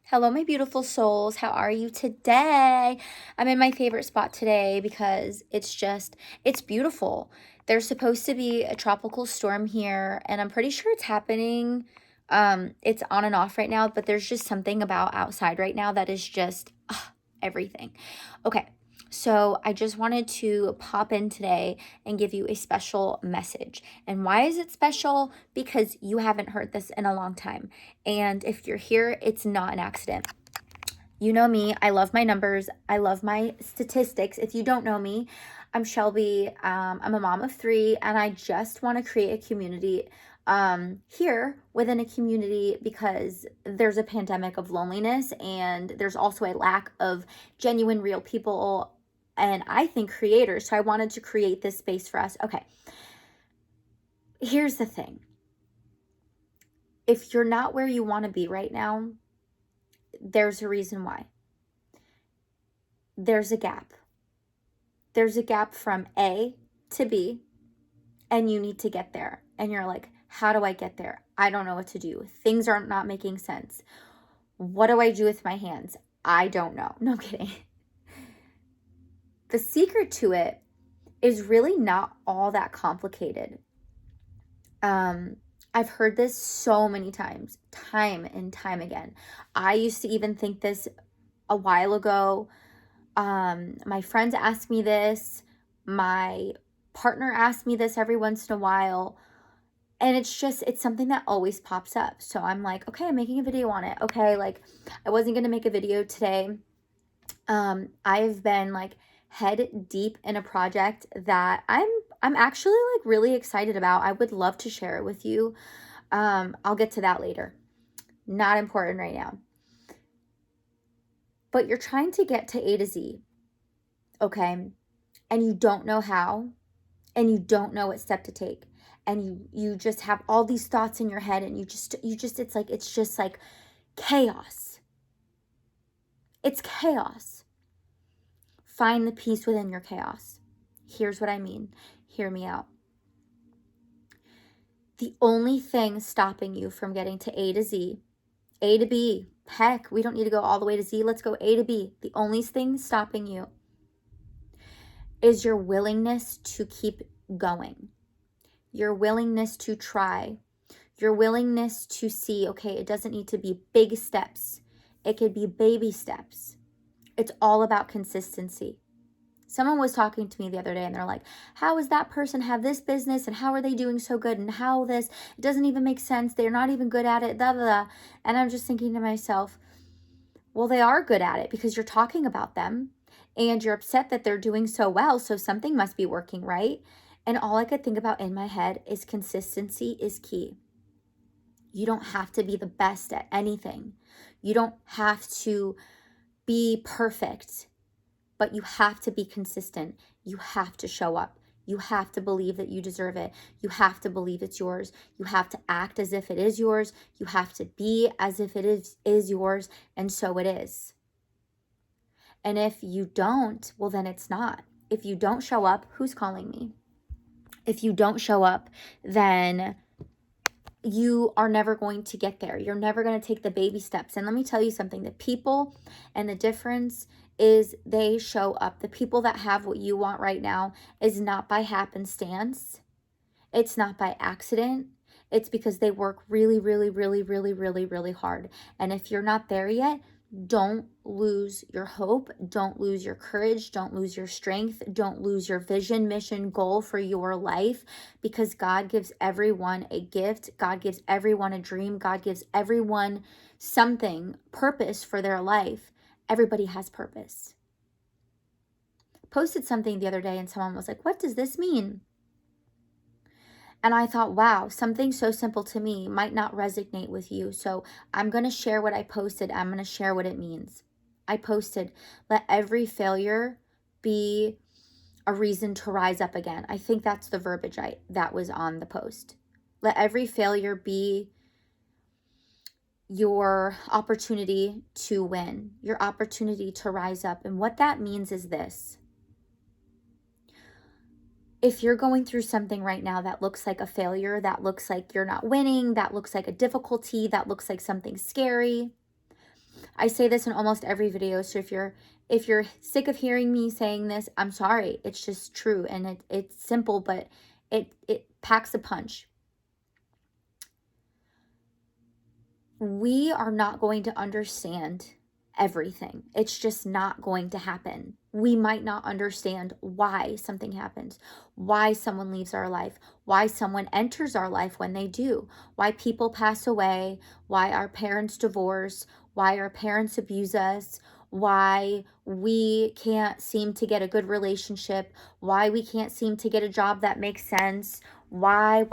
Hello, my beautiful souls. How are you today? I'm in my favorite spot today because it's beautiful. There's supposed to be a tropical storm here, and I'm pretty sure it's happening. It's on and off right now, but there's just something about outside right now that is just everything. Okay, so I just wanted to pop in today and give you a special message. And why is it special? Because you haven't heard this in a long time. And if you're here, it's not an accident. You know me, I love my numbers, I love my statistics. If you don't know me, I'm Shelby. I'm a mom of three, and I just want to create a community here within a community because there's a pandemic of loneliness, and there's also a lack of genuine, real people, and I think creators. So I wanted to create this space for us. Okay, here's the thing. If you're not where you want to be right now, there's a reason why. There's a gap. There's a gap from A to B, and you need to get there. And you're like, how do I get there? I don't know what to do. Things are not making sense. What do I do with my hands? I don't know. No, I'm kidding. The secret to it is really not all that complicated. I've heard this so many times, time and time again. I used to even think this a while ago. My friends ask me this. My partner asks me this every once in a while. And it's something that always pops up. So I'm like, okay, I'm making a video on it. Okay, like I wasn't going to make a video today. I've been like head deep in a project that I'm actually like really excited about. I would love to share it with you. I'll get to that later. Not important right now. But you're trying to get to A to Z, okay? And you don't know how, and you don't know what step to take. And you just have all these thoughts in your head, and you just it's just like chaos. It's chaos. Find the peace within your chaos. Here's what I mean. Hear me out. The only thing stopping you from getting to A to Z, A to B, heck, we don't need to go all the way to Z. Let's go A to B. The only thing stopping you is your willingness to keep going, your willingness to try, your willingness to see, okay, it doesn't need to be big steps. It could be baby steps. It's all about consistency. Someone was talking to me the other day, and they're like, how does that person have this business, and how are they doing so good, and how this, it doesn't even make sense. They're not even good at it, blah, blah, blah. And I'm just thinking to myself, well, they are good at it because you're talking about them and you're upset that they're doing so well. So something must be working, right? And all I could think about in my head is consistency is key. You don't have to be the best at anything. You don't have to be perfect, but you have to be consistent. You have to show up. You have to believe that you deserve it. You have to believe it's yours. You have to act as if it is yours. You have to be as if it is yours, and so it is. And if you don't, well, then it's not. If you don't show up, who's calling me? If you don't show up, then you are never going to get there. You're never going to take the baby steps. And let me tell you something, the people and the difference is they show up. The people that have what you want right now is not by happenstance. It's not by accident. It's because they work really, really, really, really, really, really hard. And if you're not there yet, don't lose your hope. Don't lose your courage. Don't lose your strength. Don't lose your vision, mission, goal for your life, because God gives everyone a gift. God gives everyone a dream. God gives everyone something, purpose for their life. Everybody has purpose. Posted something the other day and someone was like, what does this mean? And I thought, wow, something so simple to me might not resonate with you. So I'm going to share what I posted. I'm going to share what it means. I posted, let every failure be a reason to rise up again. I think that's the verbiage that was on the post. Let every failure be your opportunity to win, your opportunity to rise up. And what that means is this. If you're going through something right now that looks like a failure, that looks like you're not winning, that looks like a difficulty, that looks like something scary, I say this in almost every video, so if you're sick of hearing me saying this, I'm sorry. It's just true, and it's simple, but it packs a punch. We are not going to understand everything. It's just not going to happen. We might not understand why something happens, why someone leaves our life, why someone enters our life when they do, why people pass away, why our parents divorce, why our parents abuse us, why we can't seem to get a good relationship, why we can't seem to get a job that makes sense, why?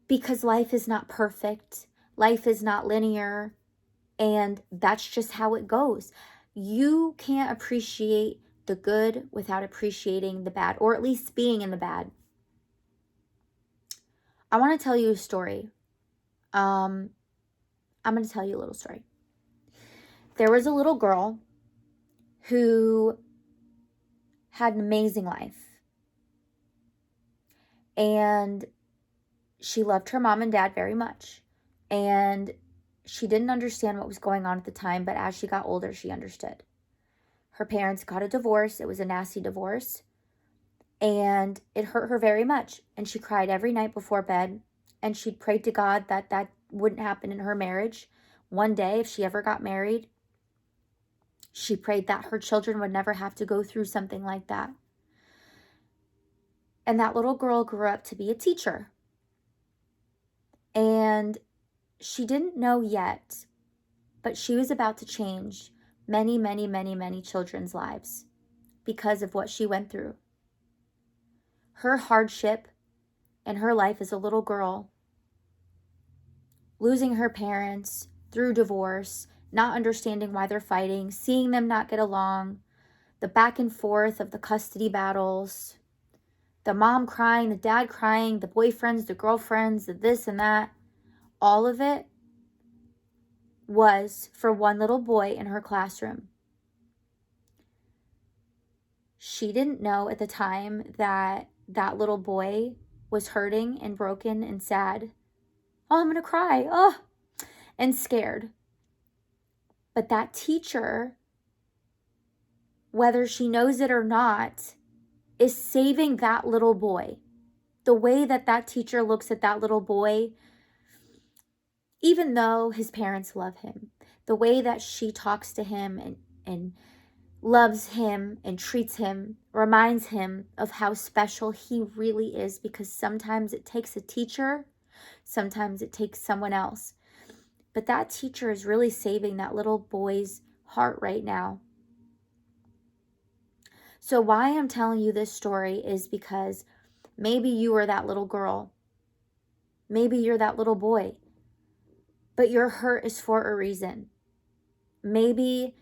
Because life is not perfect. Life is not linear. And that's just how it goes. You can't appreciate the good without appreciating the bad, or at least being in the bad. I want to tell you a story. I'm going to tell you a little story. There was a little girl who had an amazing life. And she loved her mom and dad very much. And she didn't understand what was going on at the time, but as she got older, she understood. Her parents got a divorce. It was a nasty divorce. And it hurt her very much. And she cried every night before bed. And she'd prayed to God that that wouldn't happen in her marriage. One day, if she ever got married, she prayed that her children would never have to go through something like that. And that little girl grew up to be a teacher. And she didn't know yet, but she was about to change many children's lives because of what she went through. Her hardship in her life as a little girl, losing her parents through divorce, not understanding why they're fighting, seeing them not get along, the back and forth of the custody battles, the mom crying, the dad crying, the boyfriends, the girlfriends, the this and that, all of it was for one little boy in her classroom. She didn't know at the time that that little boy was hurting and broken and sad. Oh, I'm going to cry. Oh, and scared. But that teacher, whether she knows it or not, is saving that little boy. The way that that teacher looks at that little boy, even though his parents love him, the way that she talks to him and loves him and treats him, reminds him of how special he really is, because sometimes it takes a teacher, sometimes it takes someone else. But that teacher is really saving that little boy's heart right now. So why I'm telling you this story is because maybe you were that little girl. Maybe you're that little boy. But your hurt is for a reason. Maybe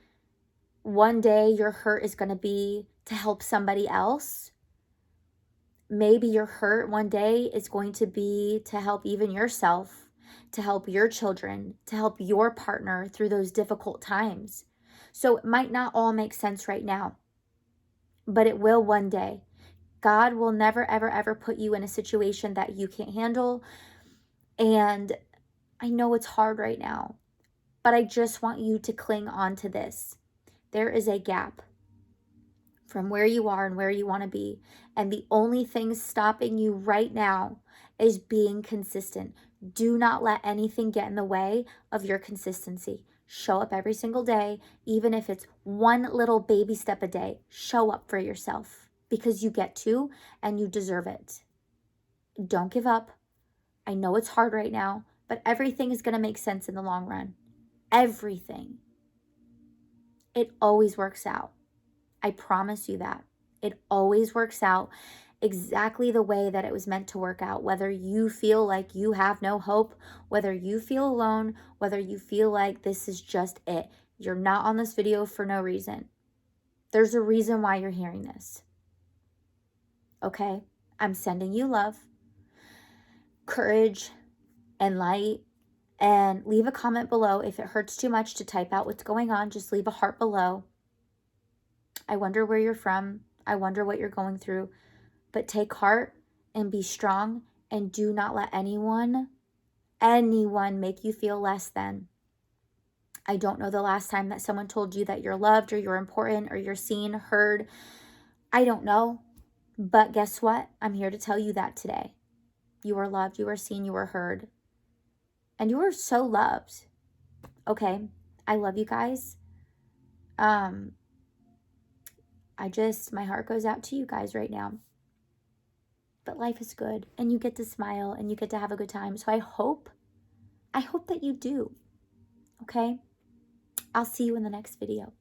one day your hurt is going to be to help somebody else. Maybe your hurt one day is going to be to help even yourself, to help your children, to help your partner through those difficult times. So it might not all make sense right now, but it will one day. God will never, ever put you in a situation that you can't handle. And I know it's hard right now, but I just want you to cling on to this. There is a gap from where you are and where you want to be. And the only thing stopping you right now is being consistent. Do not let anything get in the way of your consistency. Show up every single day, even if it's one little baby step a day. Show up for yourself because you get to and you deserve it. Don't give up. I know it's hard right now, but everything is going to make sense in the long run. Everything. It always works out. I promise you that. It always works out exactly the way that it was meant to work out. Whether you feel like you have no hope, whether you feel alone, whether you feel like this is just it. You're not on this video for no reason. There's a reason why you're hearing this. Okay? I'm sending you love, courage, and light. And leave a comment below. If it hurts too much to type out what's going on, just leave a heart below. I wonder where you're from. I wonder what you're going through. But take heart and be strong, and do not let anyone make you feel less than. I don't know the last time that someone told you that you're loved or you're important or you're seen, heard. I don't know. But guess what? I'm here to tell you that today. You are loved, you are seen, you are heard, and you are so loved. Okay? I love you guys. My heart goes out to you guys right now. But life is good, and you get to smile, and you get to have a good time. So I hope that you do. Okay? I'll see you in the next video.